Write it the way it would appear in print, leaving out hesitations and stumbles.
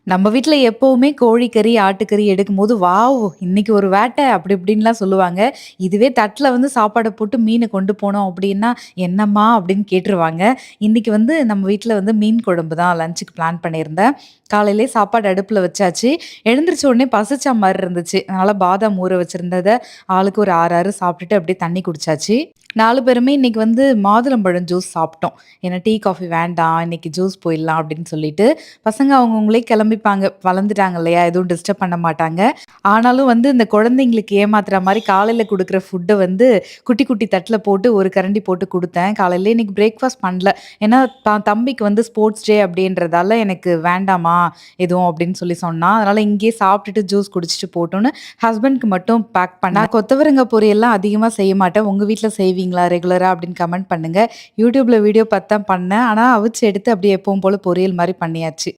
நம்ம வீட்ல எப்பவுமே கோழிக்கறி, ஆட்டுக்கறி எடுக்கும்போது, "வாவ்! இன்னைக்கு ஒரு வேட்டை" அப்படி இப்படின்லாம் சொல்லுவாங்க. இதுவே தட்ல வந்து சாப்பாட போட்டு மீன கொண்டு போனோம் அப்படின்னா, "என்னம்மா?" அப்படின்னு கேட்டுருவாங்க. இன்னைக்கு வந்து நம்ம வீட்ல வந்து மீன் குழம்பு தான் லஞ்சுக்கு பிளான் பண்ணியிருந்தேன். காலையிலேயே சாப்பாடு அடுப்புல வச்சாச்சு. எழுந்திரிச்ச உடனே பசிச்ச மாரி இருந்துச்சு. அதனால பாதாம் ஊற வச்சிருந்தத ஆளுக்கு ஒரு 6, 6 சாப்பிட்டுட்டு அப்படியே தண்ணி குடிச்சாச்சு. 4 பேருமே இன்னைக்கு வந்து மாதுளம்பழம் ஜூஸ் சாப்பிட்டோம். ஏன்னா டீ, காஃபி வேண்டாம். இன்னைக்கு ஜூஸ் போயிடலாம் அப்படின்னு சொல்லிட்டு. பசங்க அவங்கவங்களே கிளம்பிப்பாங்க. வளர்ந்துட்டாங்க இல்லையா? எதுவும் டிஸ்டர்ப் பண்ண மாட்டாங்க. ஆனாலும் வந்து இந்த குழந்தைங்களுக்கு ஏமாத்துற மாரி காலையில குடுக்குற ஃபுட்ட வந்து குட்டி, குட்டி தட்ல போட்டு ஒரு கரண்டி போட்டு குடுத்தேன். காலையில இன்னைக்கு பிரேக்ஃபாஸ்ட் பண்ணல. ஏன்னா தம்பிக்கு வந்து ஸ்போர்ட்ஸ் டே அப்படின்றதால எனக்கு வேண்டாமா எதுவும் அப்படின்னு சொல்லி சொன்னான். அதனால இங்கேயே சாப்பிட்டுட்டு ஜூஸ் குடிச்சிட்டு போட்டும்னு ஹஸ்பண்ட்க்கு மட்டும் பேக் பண்ணேன். நான் கொத்தவரங்கா பொரியல்லாம் அதிகமா செய்ய மாட்டேன். உங்க வீட்ல செய்வீங்களா ரெகுலரா அப்படின்னு கமெண்ட் பண்ணுங்க. YouTubeல வீடியோ பார்த்து தான் பண்ணேன். ஆனா அவிச்சு எடுத்து அப்படியே எப்பவும் போல பொரியல் மாரி பண்ணியாச்சு.